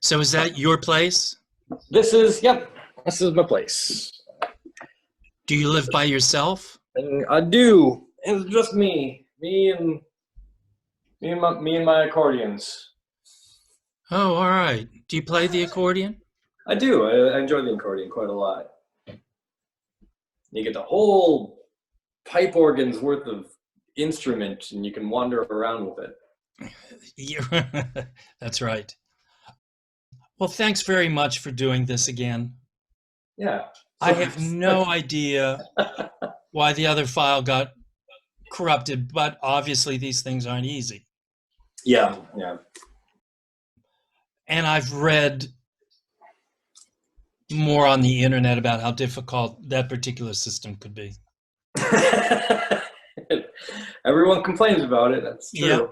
So is that your place? Yep, this is my place. Do you live by yourself? And I do. It's just me and my accordions. Oh, all right. Do you play the accordion? I do. I enjoy the accordion quite a lot. You get the whole pipe organ's worth of instrument, and you can wander around with it. Yeah, that's right. Well, thanks very much for doing this again. Yeah. I have no idea why the other file got corrupted, but obviously these things aren't easy. Yeah, yeah. And I've read more on the internet about how difficult that particular system could be. Everyone complains about it. That's true. Yep.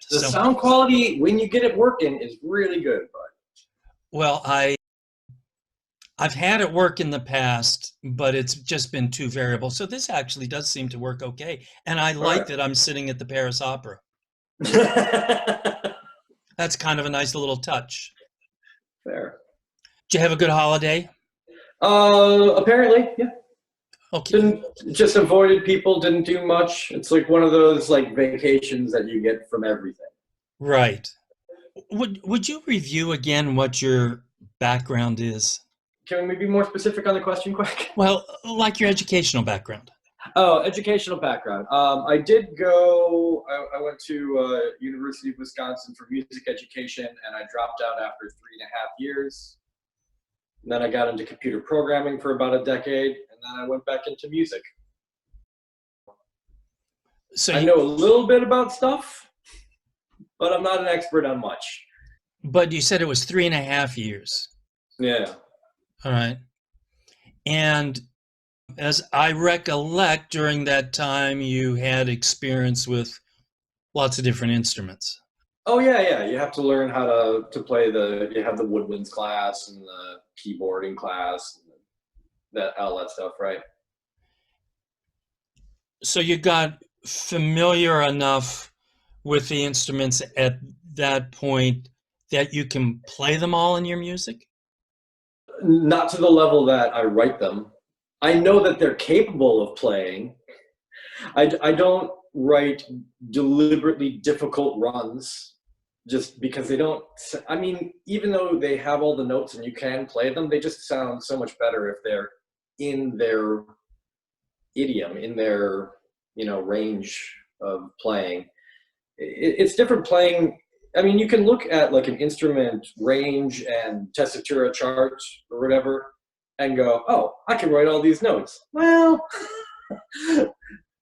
The So, sound quality, when you get it working, is really good. well, I've had it work in the past, but it's just been too variable. So this actually does seem to work okay. And I like that I'm sitting at the Paris Opera. That's kind of a nice little touch. Fair. Did you have a good holiday? Apparently, yeah. Okay. Just avoided people, didn't do much. It's like one of those like vacations that you get from everything. Right. Would you review again what your background is? Can we be more specific on the question, quick? Well, like your educational background. Oh, educational background. I did go. I went to University of Wisconsin for music education, and I dropped out after 3.5 years. And then I got into computer programming for about a decade, and then I went back into music. So I know a little bit about stuff, but I'm not an expert on much. But you said it was 3.5 years. Yeah. All right. And as I recollect, during that time, you had experience with lots of different instruments. Oh yeah. You have to learn how to play you have the woodwinds class and the keyboarding class, and all that stuff, right? So you got familiar enough with the instruments at that point that you can play them all in your music? Not to the level that I write them. I know that they're capable of playing. I don't write deliberately difficult runs just because they don't. I mean, even though they have all the notes and you can play them, they just sound so much better if they're in their idiom, in their range of playing. It's different playing. I mean, you can look at like an instrument range and tessitura chart or whatever and go, oh, I can write all these notes. Well,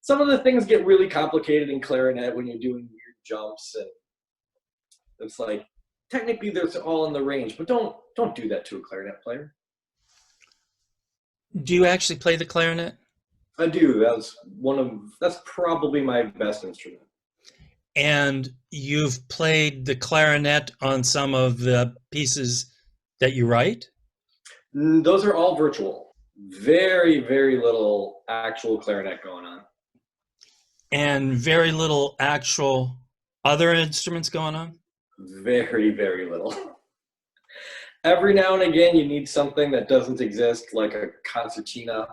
some of the things get really complicated in clarinet when you're doing weird jumps, and it's like technically they're all in the range, but don't do that to a clarinet player. Do you actually play the clarinet? I do. That's probably my best instrument. And you've played the clarinet on some of the pieces that you write? Those are all virtual. Very, very little actual clarinet going on. And very little actual other instruments going on? Very, very little. Every now and again, you need something that doesn't exist, like a concertina.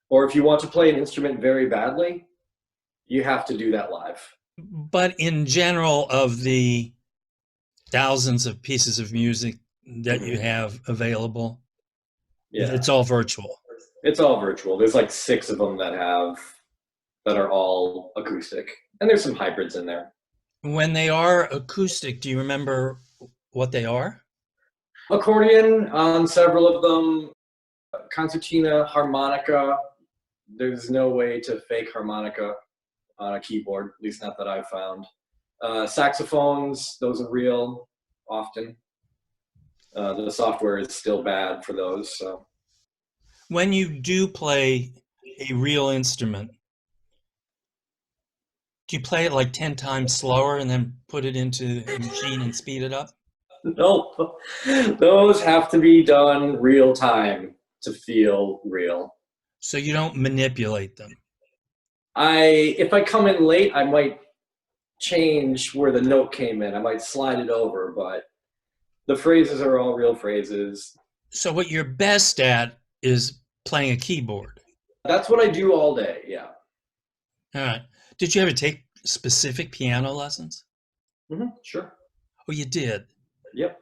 Or if you want to play an instrument very badly, you have to do that live. But in general, of the thousands of pieces of music that you have available, it's all virtual. It's all virtual. There's like 6 of them that are all acoustic. And there's some hybrids in there. When they are acoustic, do you remember what they are? Accordion on several of them, concertina, harmonica. There's no way to fake harmonica on a keyboard, at least not that I've found. Saxophones, those are real often. The software is still bad for those. So, when you do play a real instrument, do you play it like 10 times slower and then put it into a machine and speed it up? No, those have to be done real time to feel real. So you don't manipulate them? If I come in late, I might change where the note came in. I might slide it over, but The phrases are all real phrases. So what you're best at is playing a keyboard. That's what I do all day. Yeah. All right. Did you ever take specific piano lessons? Sure. Oh, you did. Yep.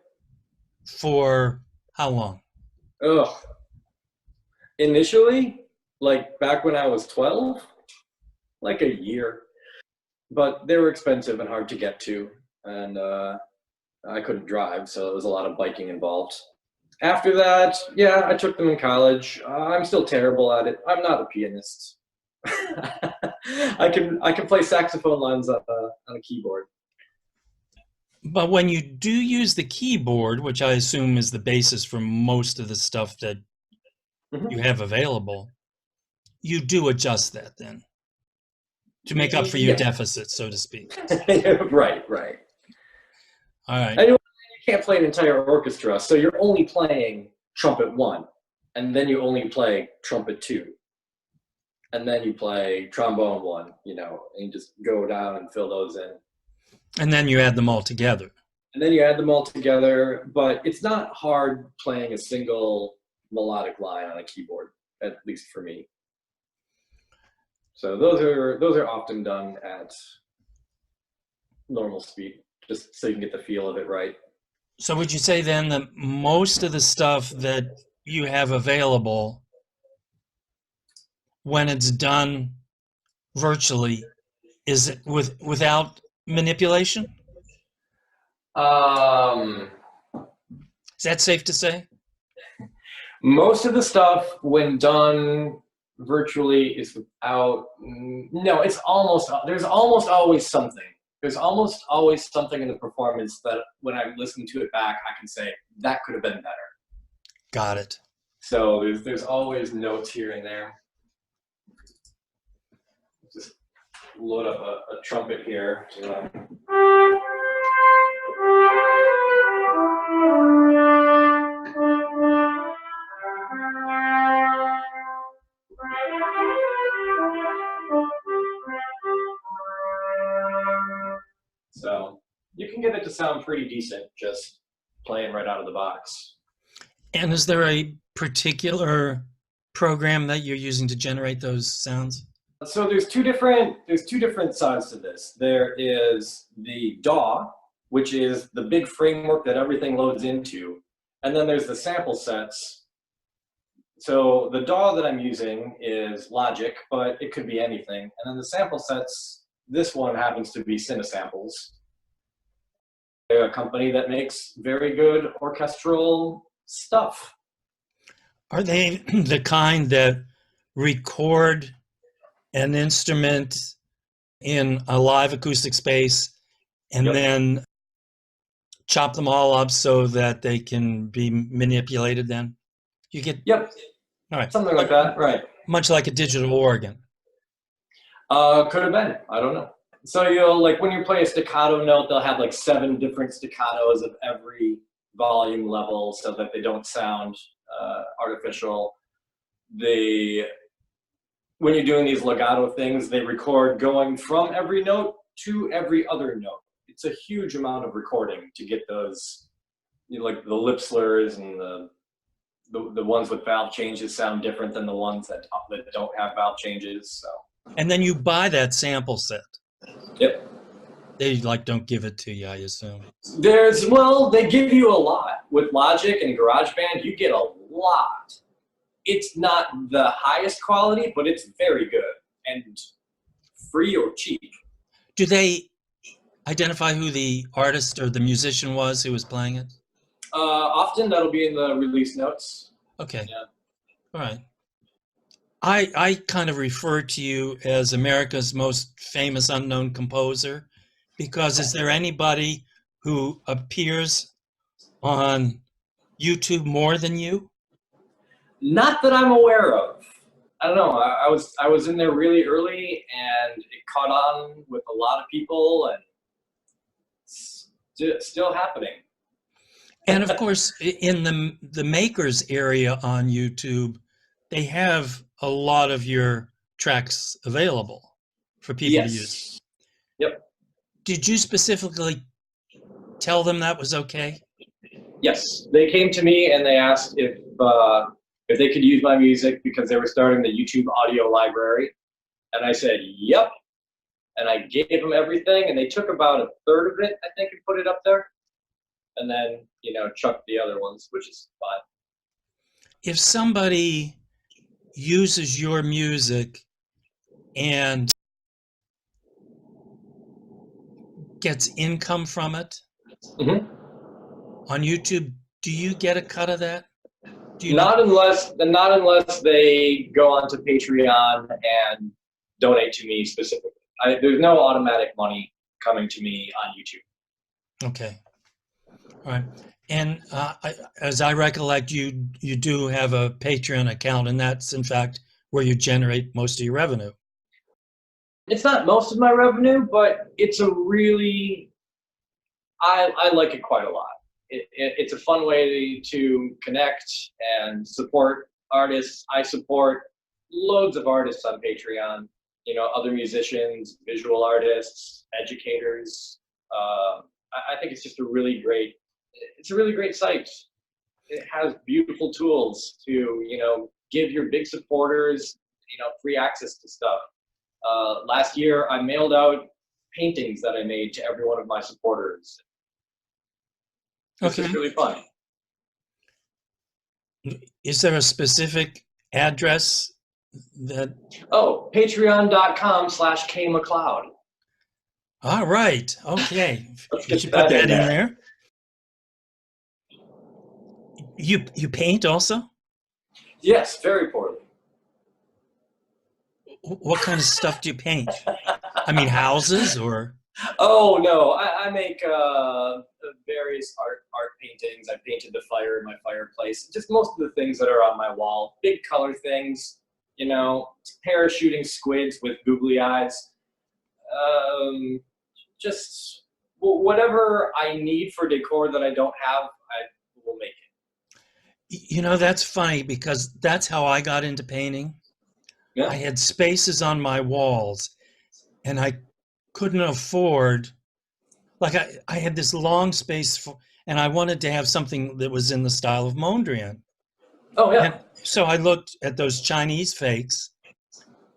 For how long? Ugh. Initially, like back when I was 12, like a year. But they were expensive and hard to get to, and I couldn't drive, so there was a lot of biking involved. After that, yeah, I took them in college. I'm still terrible at it. I'm not a pianist. I can play saxophone lines on a keyboard. But when you do use the keyboard, which I assume is the basis for most of the stuff that you Mhm. have available, you do adjust that then to make up for your Yeah, deficit, so to speak. right, right. All right. Anyway, you can't play an entire orchestra, so you're only playing trumpet one, and then you only play trumpet two, and then you play trombone one, and you just go down and fill those in. And then you add them all together. And then you add them all together, but it's not hard playing a single melodic line on a keyboard, at least for me. So those are often done at normal speed, just so you can get the feel of it right. So would you say then that most of the stuff that you have available, when it's done virtually, is it without manipulation? Um, Is that safe to say? Most of the stuff, when done virtually, is without. No, there's almost always something. There's almost always something in the performance that when I listen to it back, I can say that could have been better. Got it. So there's always notes here and there. Just load up a trumpet here. So you can get it to sound pretty decent just playing right out of the box. And is there a particular program that you're using to generate those sounds? So there's two different sides to this. There is the DAW, which is the big framework that everything loads into, and then there's the sample sets. So the DAW that I'm using is Logic, but it could be anything. And then the sample sets, this one happens to be Cinesamples. They're a company that makes very good orchestral stuff. Are they the kind that record an instrument in a live acoustic space and Yep. then chop them all up so that they can be manipulated then? You get, Yep. all right, Something like that, right. much like a digital organ. Could have been. I don't know. So you'll like when you play a staccato note, they'll have like 7 different staccatos of every volume level so that they don't sound artificial. When you're doing these legato things, they record going from every note to every other note. It's a huge amount of recording to get those, like the lip slurs and the ones with valve changes sound different than the ones that don't have valve changes. So. And then you buy that sample set. Yep. They don't give it to you, I assume. They give you a lot. With Logic and GarageBand, you get a lot. It's not the highest quality, but it's very good and free or cheap. Do they identify who the artist or the musician was who was playing it? Often that'll be in the release notes. Okay. Yeah. All right. I kind of refer to you as America's most famous unknown composer because is there anybody who appears on YouTube more than you? Not that I'm aware of. I don't know. I was in there really early, and it caught on with a lot of people, and it's still happening. And of course, in the makers area on YouTube, they have a lot of your tracks available for people to use. Yes. Yep. Did you specifically tell them that was okay? Yes, they came to me and they asked if they could use my music because they were starting the YouTube audio library, and I said yep, and I gave them everything, and they took about a third of it, I think, and put it up there, and then chucked the other ones, which is fine. If somebody uses your music and gets income from it Hmm. on YouTube, do you get a cut of that? Do you know? Not unless they go onto Patreon and donate to me specifically. There's no automatic money coming to me on YouTube. Okay. All right. And as I recollect, you do have a Patreon account, and that's in fact where you generate most of your revenue. It's not most of my revenue, but it's a really I like it quite a lot. It's a fun way to connect and support artists. I support loads of artists on Patreon. Other musicians, visual artists, educators. I think it's just a really great. It's a really great site. It has beautiful tools to give your big supporters free access to stuff. Last year, I mailed out paintings that I made to every one of my supporters. It's Okay. just really fun. Is there a specific address that? Oh, patreon.com/KMacLeod. All right. Okay. Let's You get should put that that in in there. there. You paint also? Yes, very poorly. What kind of stuff do you paint? I mean, houses or? Oh no, I make various art paintings. I painted the fire in my fireplace. Just most of the things that are on my wall. Big color things. Parachuting squids with googly eyes. Just whatever I need for decor that I don't have, I will make it. That's funny because that's how I got into painting. Yeah. I had spaces on my walls and I couldn't afford, like I had this long space and I wanted to have something that was in the style of Mondrian. Oh yeah. And so I looked at those Chinese fakes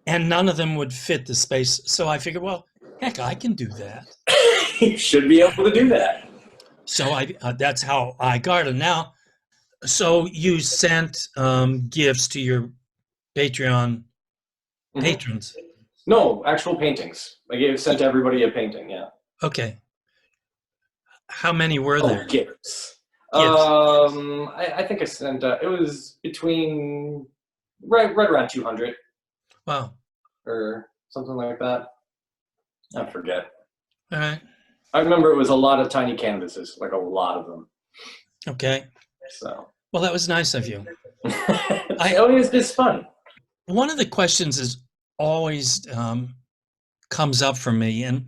and none of them would fit the space. So I figured, well, heck, I can do that. You should be able to do that. So that's how I got it. Now, so you sent gifts to your Patreon patrons. No, actual paintings. I sent everybody a painting. Yeah. Okay. How many were Oh, there? gifts. Gifts. I think I sent. It was between right around 200 Wow. or something like that. I forget. All right. I remember it was a lot of tiny canvases, like a lot of them. Okay. So. Well, that was nice of you. It's fun. One of the questions is always comes up for me, and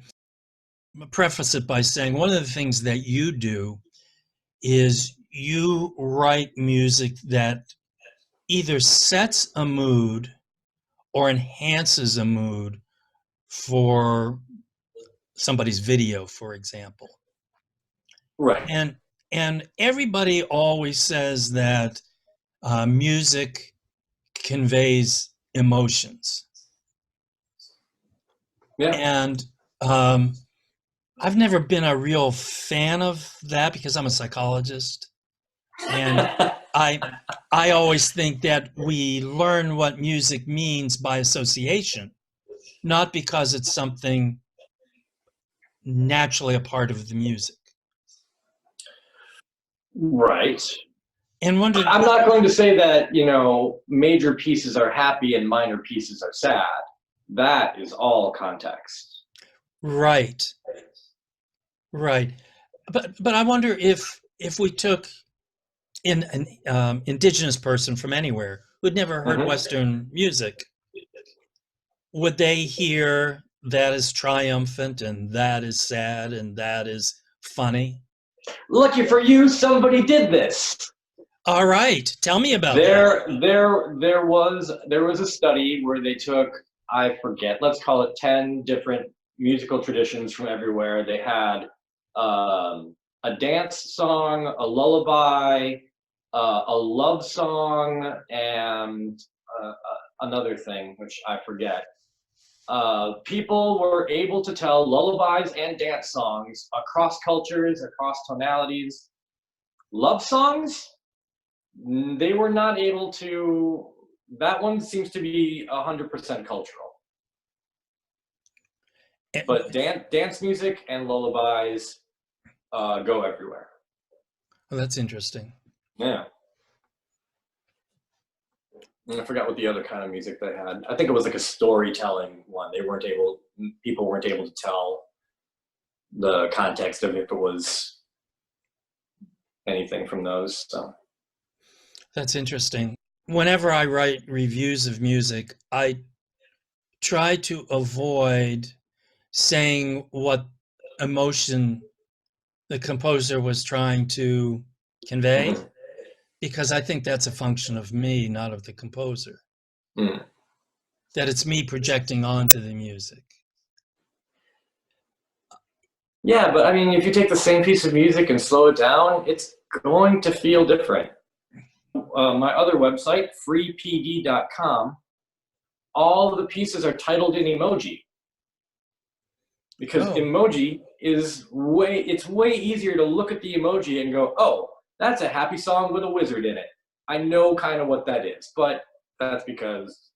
I'll preface it by saying one of the things that you do is you write music that either sets a mood or enhances a mood for somebody's video, for example. Right. And everybody always says that music conveys emotions. Yeah. And I've never been a real fan of that because I'm a psychologist. And I always think that we learn what music means by association, not because it's something naturally a part of the music. Right. And wondered, I'm not going to say that, major pieces are happy and minor pieces are sad. That is all context. right, but I wonder if we took an indigenous person from anywhere who'd never heard Western music, would they hear that is triumphant and that is sad and that is funny? Lucky for you, somebody did this. All right, tell me about that. There was a study where they took, I forget, let's call it 10 different musical traditions from everywhere. They had a dance song, a lullaby, a love song, and another thing which I forget. People were able to tell lullabies and dance songs across cultures, across tonalities. Love songs, they were not able to. That one seems to be 100% cultural. Eh, But dance music and lullabies go everywhere. well, that's interesting. Yeah. And I forgot what the other kind of music they had. I think it was like a storytelling one. People weren't able to tell the context of if it was anything from those. So. That's interesting. Whenever I write reviews of music, I try to avoid saying what emotion the composer was trying to convey, Mhm. because I think that's a function of me, not of the composer. Mm. That it's me projecting onto the music. Yeah, but I mean, if you take the same piece of music and slow it down, it's going to feel different. My other website, freepd.com, all of the pieces are titled in emoji because Oh, emoji is it's way easier to look at the emoji and go, oh, that's a happy song with a wizard in it. I know kind of what that is, but that's because,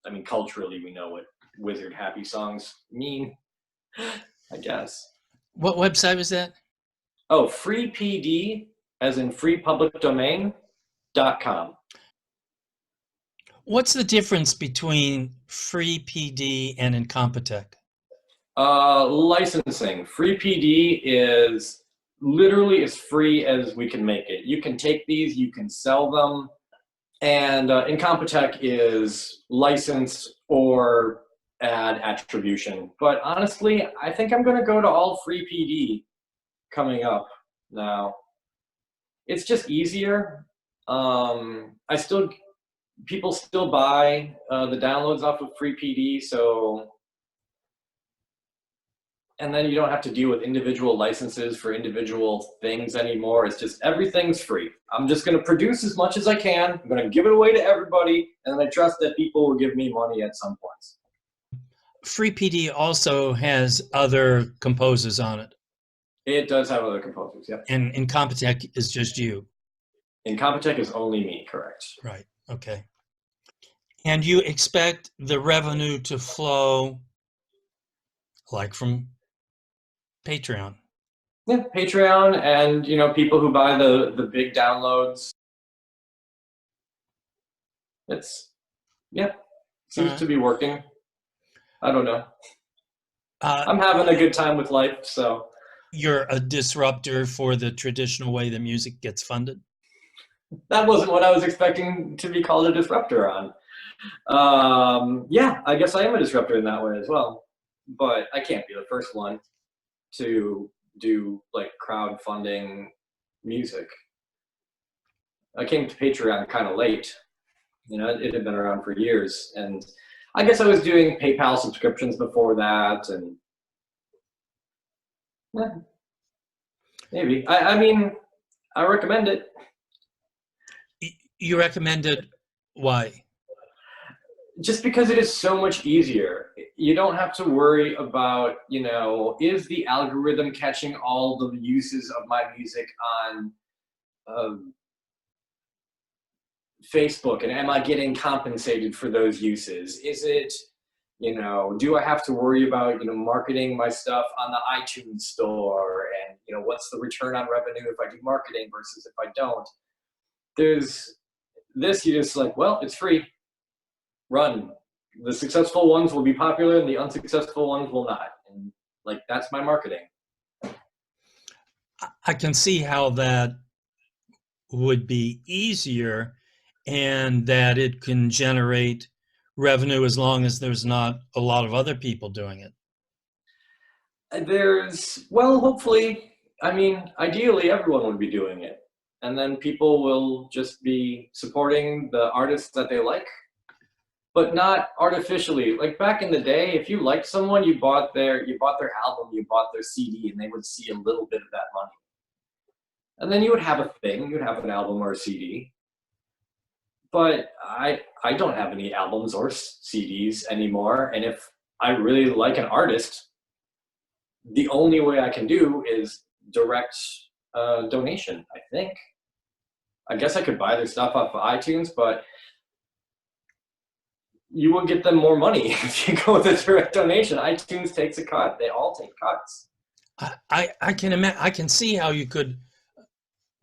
I mean, culturally we know what wizard happy songs mean, I guess. what website was that? Oh, freepd, as in free public domain.com. What's the difference between free PD and Incompetech? Licensing. Free PD is literally as free as we can make it. You can take these, you can sell them, and Incompetech is license or ad attribution. But honestly, I think I'm going to go to all free PD coming up now. It's just easier. I still People still buy the downloads off of free PD, so, and then you don't have to deal with individual licenses for individual things anymore. It's just everything's free. I'm just going to produce as much as I can. I'm going to give it away to everybody, and then I trust that people will give me money at some points. Free PD also has other composers on it, It does have other composers, yeah. and Incompetech is just you. Incompetech is only me, correct. Right. Okay. And you expect the revenue to flow like from Patreon? Yeah, Patreon and, people who buy the big downloads. It's, yeah, seems to be working. I don't know. I'm having a good time with life, so. You're a disruptor for the traditional way the music gets funded? That wasn't what I was expecting to be called a disruptor on. Yeah, I guess I am a disruptor in that way as well. But I can't be the first one to do like crowdfunding music. I came to Patreon kind of late. It had been around for years, and I guess I was doing PayPal subscriptions before that, and yeah, maybe. I mean, I recommend it. You recommend it? Why? Just because it is so much easier. You don't have to worry about, is the algorithm catching all the uses of my music on Facebook, and am I getting compensated for those uses? Is it, do I have to worry about, marketing my stuff on the iTunes store, and, what's the return on revenue if I do marketing versus if I don't? There's this, you're just like, well, it's free. Run. The successful ones will be popular and the unsuccessful ones will not. And that's my marketing. I can see how that would be easier and that it can generate revenue as long as there's not a lot of other people doing it. Hopefully, I mean, ideally everyone would be doing it. And then people will just be supporting the artists that they like, but not artificially. Like back in the day, if you liked someone, you bought their album, you bought their CD, and they would see a little bit of that money. And then you would have a thing, you'd have an album or a CD. But I don't have any albums or CDs anymore. And if I really like an artist, the only way I can do is direct donation, I think. I guess I could buy their stuff off of iTunes, but you will get them more money if you go with a direct donation. iTunes takes a cut. They all take cuts. I can imagine, I can see how you could,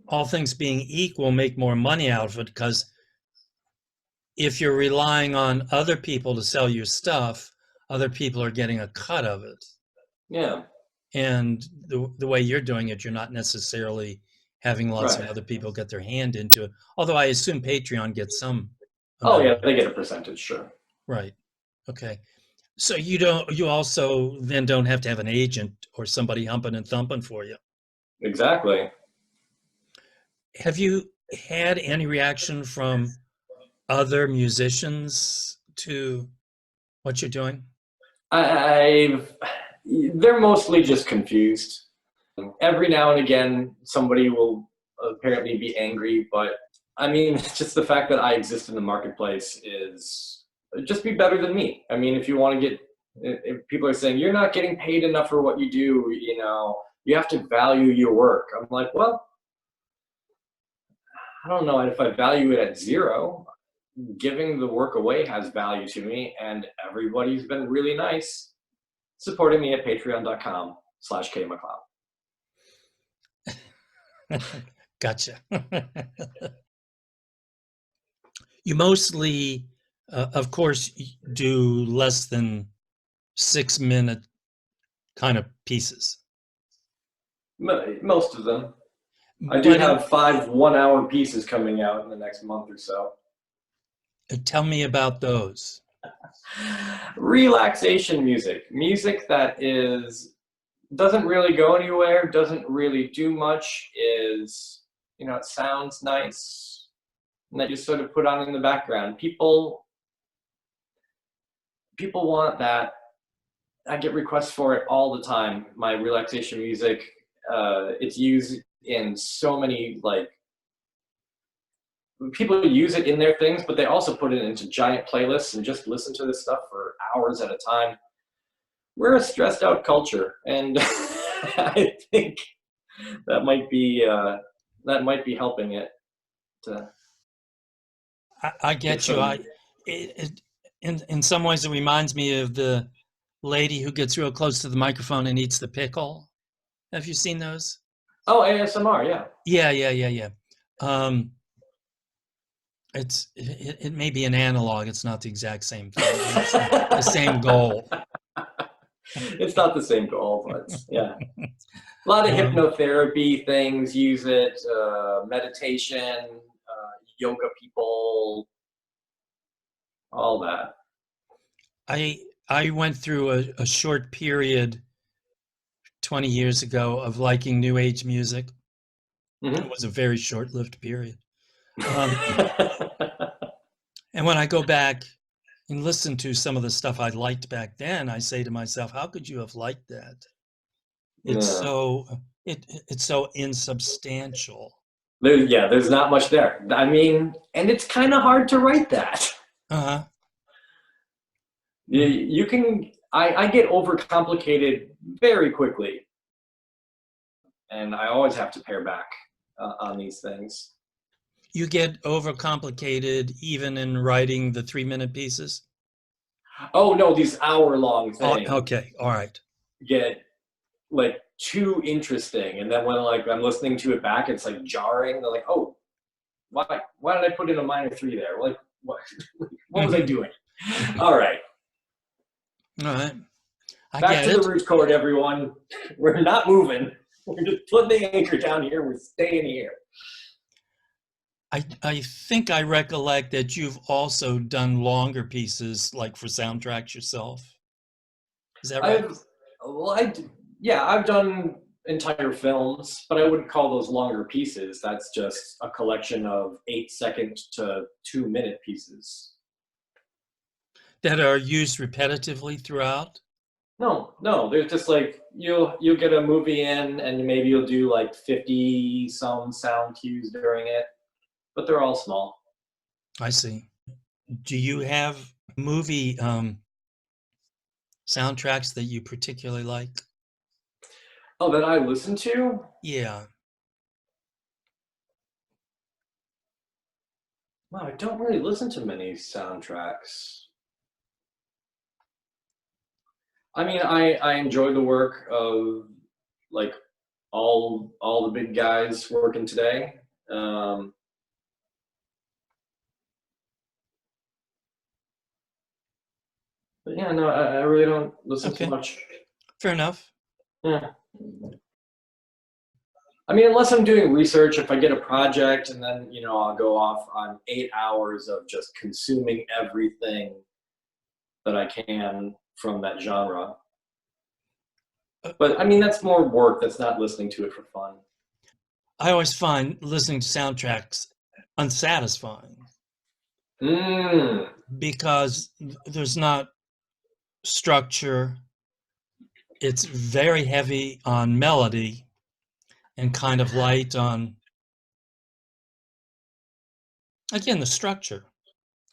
all things being equal, make more money out of it, because if you're relying on other people to sell your stuff, other people are getting a cut of it. Yeah. And the way you're doing it, you're not necessarily having lots of Right. other people get their hand into it. Although I assume Patreon gets some Oh amount yeah, of it. they get a percentage, sure. Right. Okay. So you also then don't have to have an agent or somebody humping and thumping for you. Exactly. Have you had any reaction from other musicians to what you're doing? I've they're mostly just confused. Every now and again, somebody will apparently be angry, but I mean, just the fact that I exist in the marketplace is just be better than me. I mean, if you want to get, if people are saying you're not getting paid enough for what you do, you know, you have to value your work. I'm like, well, I don't know if I value it at zero. Giving the work away has value to me, and everybody's been really nice supporting me at patreon.com/KMacLeod. Gotcha. You mostly, of course, do less than 6-minute kind of pieces. Most of them. I do But have 5 1-hour pieces coming out in the next month or so. tell me about those. Relaxation music. Music that doesn't really go anywhere, doesn't really do much, it sounds nice, and that you sort of put on in the background. People want that. I get requests for it all the time. My relaxation music, it's used in so many, like, people use it in their things, but they also put it into giant playlists and just listen to this stuff for hours at a time. We're a stressed out culture, and I think that might be helping it to I get get you. some. In some ways, it reminds me of the lady who gets real close to the microphone and eats the pickle. Have you seen those? Oh, ASMR, yeah. Yeah. It may be an analog. It's not the exact same thing. It's the same goal. It's not the same goal, but yeah. A lot of hypnotherapy things use it, meditation, yoga people, all that. I went through a short period 20 years ago of liking New Age music. It was a very short-lived period. And when I go back and listen to some of the stuff I liked back then, I say to myself, how could you have liked that? It's Yeah. it's so insubstantial. There's not much there. I mean, and it's kind of hard to write that. Uh-huh. You can. I get overcomplicated very quickly, and I always have to pare back on these things. You get overcomplicated even in writing the 3-minute pieces? Oh no, these hour-long Oh, things okay, all right. get like too interesting, and then when like I'm listening to it back, it's like jarring. They're like, oh, why did I put in a minor 3 there? Like what was I doing? All right. All right. Back to the root chord, everyone. We're not moving. We're just putting the anchor down here. We're staying here. I think I recollect that you've also done longer pieces, like for soundtracks yourself. Is that right? I've done entire films, but I wouldn't call those longer pieces. That's just a collection of 8-second to 2-minute pieces. That are used repetitively throughout? No. There's just like you'll get a movie in, and maybe you'll do like 50 some sound cues during it, but they're all small. I see. Do you have movie soundtracks that you particularly like? Oh, that I listen to? Yeah. Wow, I don't really listen to many soundtracks. I mean, I enjoy the work of like all the big guys working today. Um, but yeah, no, I really don't listen to Okay. much. Fair enough. Yeah. I mean, unless I'm doing research, if I get a project and then, I'll go off on 8 hours of just consuming everything that I can from that genre. Uh, But I mean, that's more work. That's not listening to it for fun. I always find listening to soundtracks unsatisfying Mm, because there's not structure. It's very heavy on melody and kind of light on, again, the structure.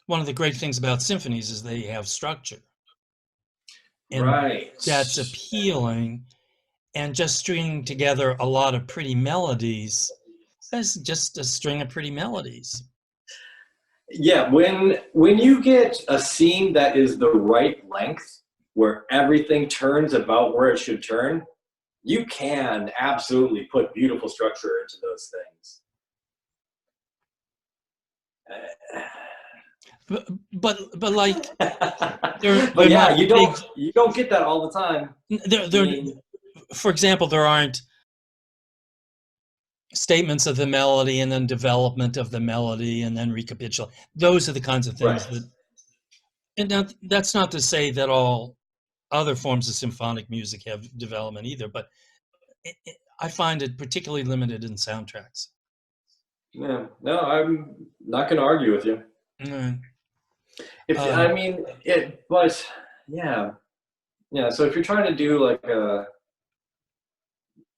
One of the great things about symphonies is they have structure, and right. that's appealing. And just stringing together a lot of pretty melodies is just a string of pretty melodies. Yeah, when you get a scene that is the right length, where everything turns about where it should turn, you can absolutely put beautiful structure into those things. But like But they're yeah, not big. you don't get that all the time. I They're mean, for example, there aren't statements of the melody and then development of the melody and then recapitulate. Those are the kinds of things right. that. And now, that's not to say that all other forms of symphonic music have development either, but I find it particularly limited in soundtracks. Yeah. No, I'm not going to argue with you. Mm. If Uh, I mean it, but yeah, yeah. So if you're trying to do like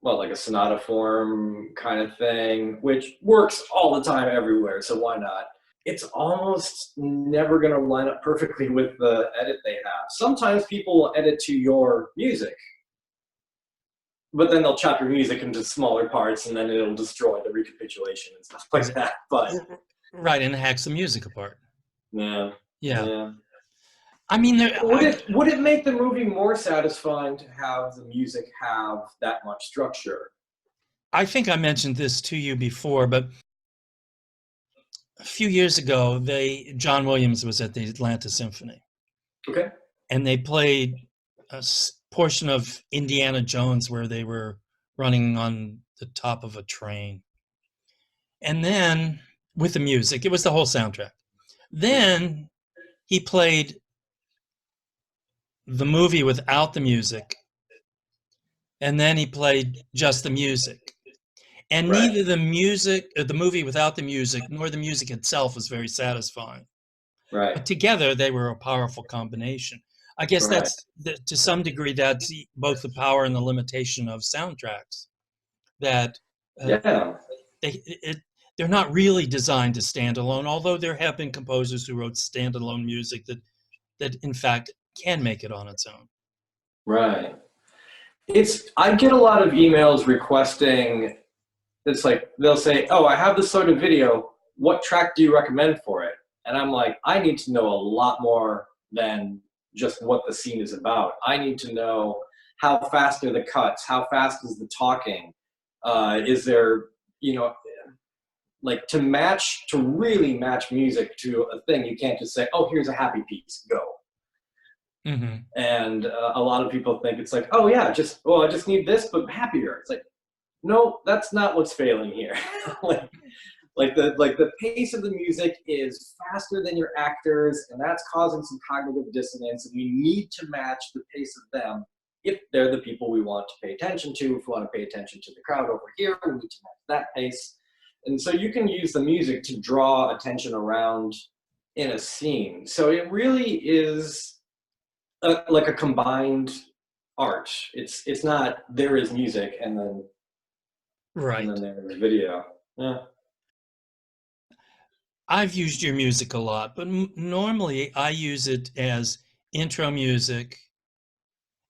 like a sonata form kind of thing, which works all the time everywhere, so why not? It's almost never going to line up perfectly with the edit they have. Sometimes people will edit to your music, but then they'll chop your music into smaller parts and then it'll destroy the recapitulation and stuff like that. But right, and it hacks the music apart. yeah, Yeah, yeah. I mean, Would it make the movie more satisfying to have the music have that much structure? I think I mentioned this to you before, but a few years ago, John Williams was at the Atlanta Symphony, Okay. and they played a portion of Indiana Jones where they were running on the top of a train, and then with the music, it was the whole soundtrack. Then he played the movie without the music, and then he played just the music. And Right. neither the music, the movie without the music, nor the music itself was very satisfying. Right. But together, they were a powerful combination. I guess Right. to some degree, that's both the power and the limitation of soundtracks. That uh, Yeah. they they're not really designed to stand alone. Although there have been composers who wrote standalone music that in fact can make it on its own. Right. I get a lot of emails requesting. It's like they'll say, "Oh, I have this sort of video. What track do you recommend for it?" And I'm like, I need to know a lot more than just what the scene is about. I need to know how fast are the cuts, how fast is the talking, is there, you know, like to really match music to a thing. You can't just say, "Oh, here's a happy piece, go." Mm-hmm. And a lot of people think it's like, "Oh yeah, I just need this, but happier." It's like, no, that's not what's failing here. like the pace of the music is faster than your actors, and that's causing some cognitive dissonance, and we need to match the pace of them if they're the people we want to pay attention to. If we want to pay attention to the crowd over here, we need to match that pace. And so you can use the music to draw attention around in a scene. So it really is like a combined art. It's not there is music and then Right. there's video. Yeah. I've used your music a lot, but normally I use it as intro music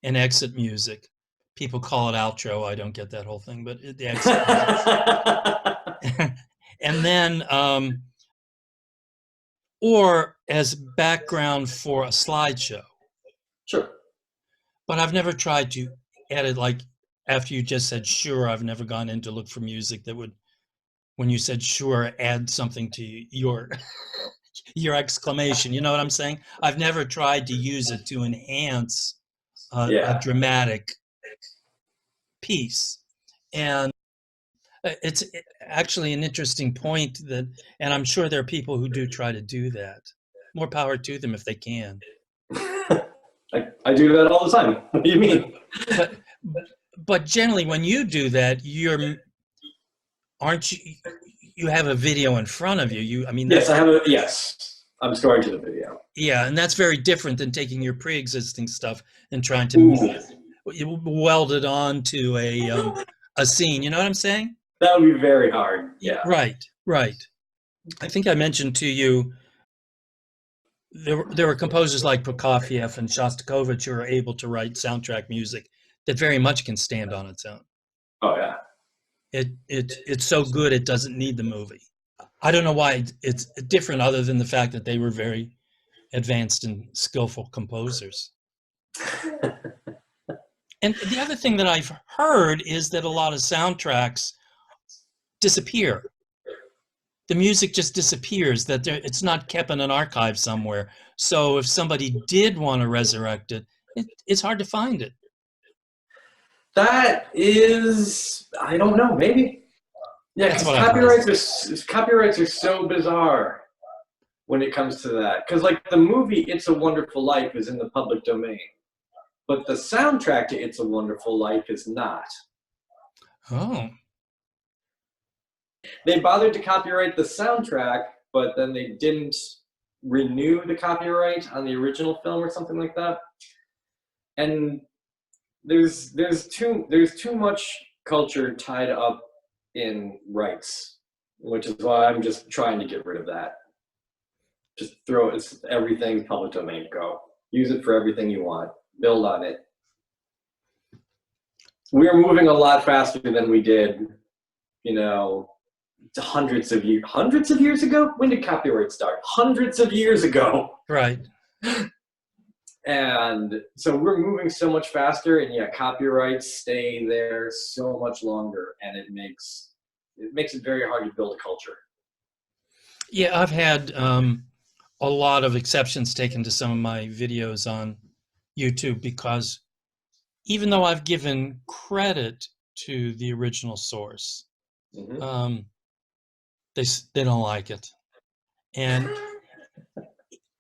and exit music. People call it outro. I don't get that whole thing, but the exit music. And then, or as background for a slideshow. Sure. But I've never tried to edit, like after you just said sure, I've never gone in to look for music that would, when you said sure, add something to your your exclamation. You know what I'm saying? I've never tried to use it to enhance a Yeah. dramatic piece. And it's actually an interesting point that, and I'm sure there are people who do try to do that. More power to them if they can. I do that all the time. What do you mean? But generally, when you do that, aren't you? You have a video in front of you. I mean, Yes, I have a yes. I'm storing to the video. yeah, and that's very different than taking your pre-existing stuff and trying to weld it on to a scene. You know what I'm saying? That would be very hard. Yeah. Right, right. I think I mentioned to you there were composers like Prokofiev and Shostakovich who are able to write soundtrack music that very much can stand on its own. Oh yeah. It's so good it doesn't need the movie. I don't know why it's different other than the fact that they were very advanced and skillful composers. And the other thing that I've heard is that a lot of soundtracks disappear. The music just disappears, that it's not kept in an archive somewhere. So if somebody did want to resurrect it, it's hard to find it. That is, I don't know, maybe. Yeah, because copyrights are so bizarre when it comes to that. Because like the movie It's a Wonderful Life is in the public domain, but the soundtrack to It's a Wonderful Life is not. Oh. They bothered to copyright the soundtrack, but then they didn't renew the copyright on the original film or something like that. And there's too much culture tied up in rights, which is why I'm just trying to get rid of that. Just throw it, everything public domain, go. Use it for everything you want. Build on it. We are moving a lot faster than we did, hundreds of years ago? When did copyright start? Hundreds of years ago. Right. And so we're moving so much faster, and yet copyrights stay there so much longer, and it makes it very hard to build a culture. Yeah, I've had a lot of exceptions taken to some of my videos on YouTube because even though I've given credit to the original source, they don't like it. And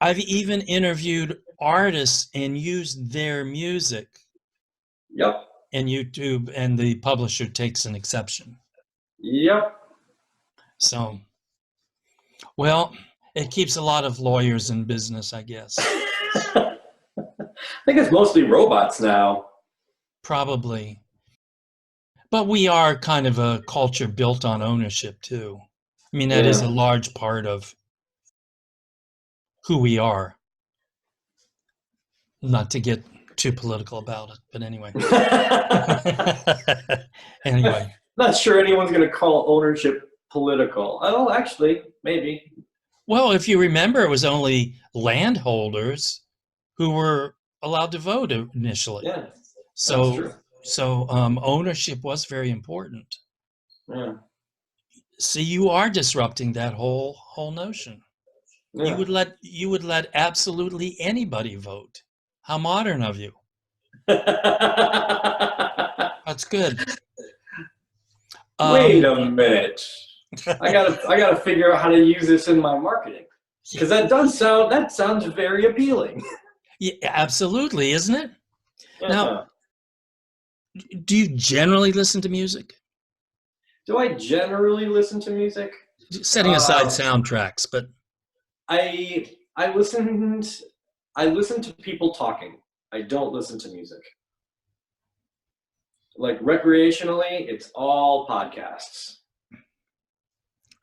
I've even interviewed artists and used their music. Yep. And YouTube, and the publisher takes an exception. Yep. So, well, it keeps a lot of lawyers in business, I guess. I think it's mostly robots now. Probably. But we are kind of a culture built on ownership, too. I mean, that is a large part of who we are. Not to get too political about it, but anyway. Anyway. Not sure anyone's going to call ownership political. Oh, actually, maybe. Well, if you remember, it was only landholders who were allowed to vote initially. Yeah. So ownership was very important. Yeah. See, you are disrupting that whole notion. Yeah. You would let absolutely anybody vote. How modern of you. That's good. Wait a minute. I gotta figure out how to use this in my marketing, because that sounds very appealing. Yeah, absolutely, isn't it? Yeah. Now, do you generally listen to music? Do I generally listen to music? Setting aside soundtracks, but I listen to people talking. I don't listen to music. Like recreationally, it's all podcasts.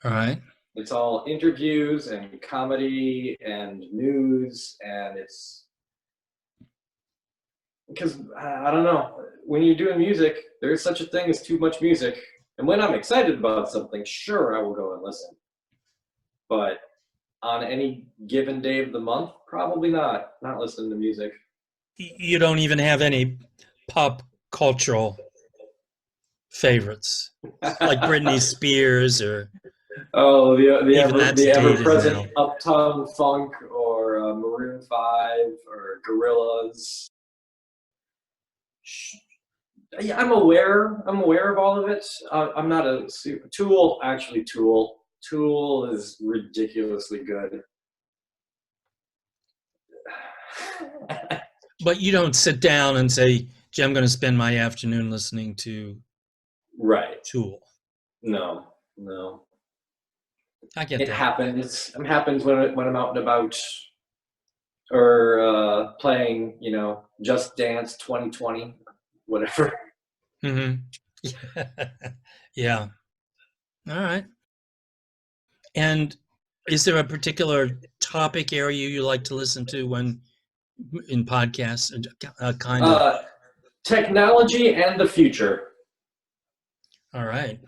All right. It's all interviews and comedy and news, and it's because I don't know, when you're doing music, there's such a thing as too much music. And when I'm excited about something, sure, I will go and listen. But on any given day of the month, probably not listening to music. You don't even have any pop cultural favorites like Britney Spears or Oh, even that's the ever dated present now. Uptown Funk or Maroon 5 or Gorillaz. Yeah, I'm aware. I'm aware of all of it. I'm not a Tool. Actually, Tool is ridiculously good. But you don't sit down and say, "Gee, I'm going to spend my afternoon listening to Right. Tool." No, no. I get It that. happens. It happens when I'm out and about or playing, Just Dance 2020, whatever. Hmm. Yeah. All right. And is there a particular topic area you like to listen to when in podcasts? Kind of. Uh, Technology and the future, All right.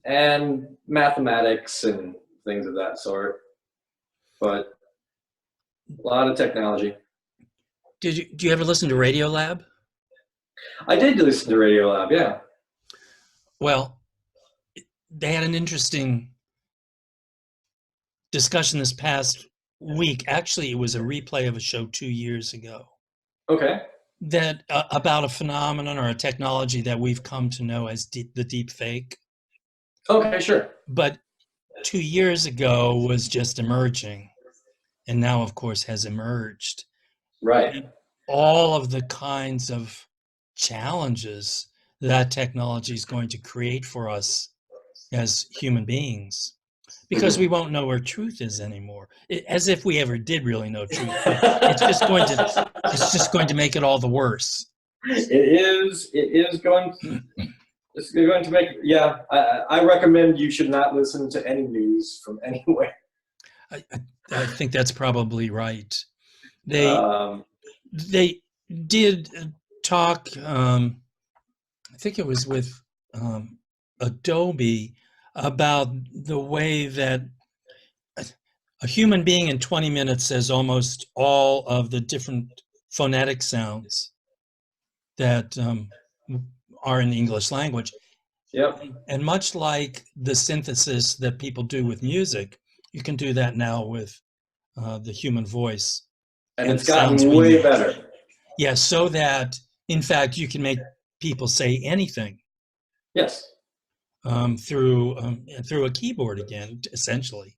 and mathematics and things of that sort. But a lot of technology. Do you ever listen to Radio Lab? I did listen to Radio Lab, yeah. Well, they had an interesting discussion this past week. Actually, it was a replay of a show 2 years ago Okay. that about a phenomenon or a technology that we've come to know as the deep fake. Okay, sure. But 2 years ago was just emerging, and now, of course, has emerged. Right. And all of the kinds of challenges that technology is going to create for us as human beings, because we won't know where truth is anymore. As if we ever did really know truth, but it's just going to make it all the worse. It is going. It's going to make. Yeah, I recommend you should not listen to any news from anywhere. I think that's probably right. They Um, they did talk. I think it was with Adobe about the way that a human being in 20 minutes says almost all of the different phonetic sounds that are in the English language. yep. And much like the synthesis that people do with music, you can do that now with the human voice And and it's the sounds gotten we way make. better. Yeah, so that in fact you can make people say anything Yes. through a keyboard again, essentially.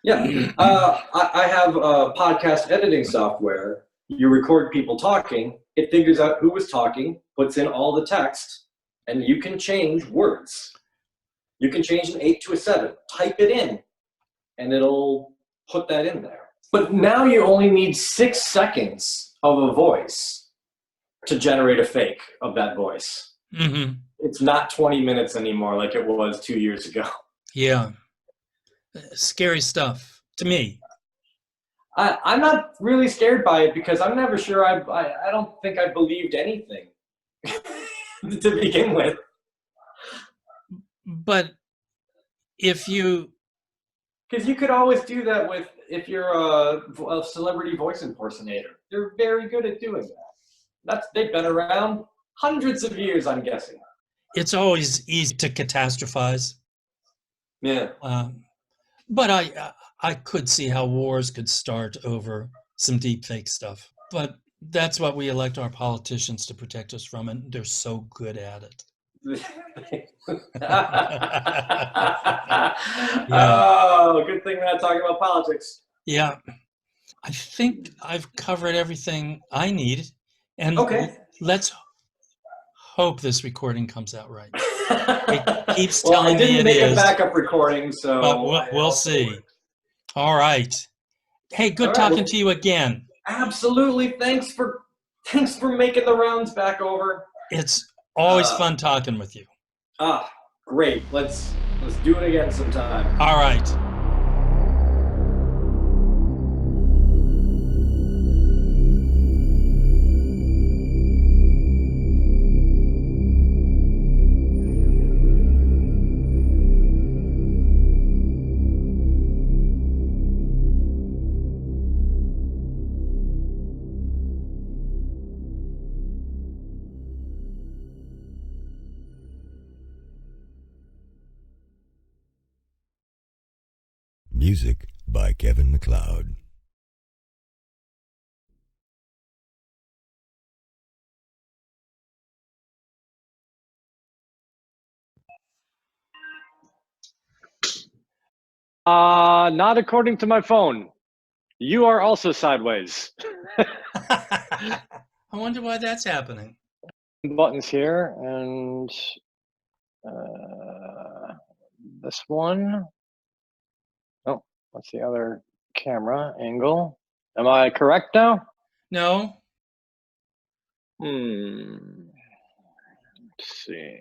Yeah. I have a podcast editing software. You record people talking, it figures out who was talking, puts in all the text, and you can change words. You can change an 8 to a 7. Type it in, and it'll put that in there. But now you only need 6 seconds of a voice to generate a fake of that voice. Mm-hmm. It's not 20 minutes anymore like it was 2 years ago. Yeah, scary stuff to me. I'm not really scared by it because I'm never sure. I don't think I believed anything to begin with. But if you, Because you could always do that with if you're a celebrity voice impersonator. They're very good at doing that. They've been around hundreds of years, I'm guessing. it's always easy to catastrophize. Yeah. But I could see how wars could start over some deep fake stuff. But that's what we elect our politicians to protect us from, and they're so good at it. Yeah, Oh, good thing we're not talking about politics. yeah. I think I've covered everything I need, and Okay. let's hope this recording comes out right. It keeps Well, I telling me didn't it make a is, backup recording, but so we'll see. All right. Hey, all good right. talking Well, to you again. absolutely. Thanks for making the rounds back over. It's Always fun talking with you. Great. Let's do it again sometime. All right. Music by Kevin MacLeod. Not according to my phone. You are also sideways. I wonder why that's happening. Buttons here, and this one. Oh, what's the other camera angle? Am I correct now? No? Let's see.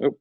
Oop.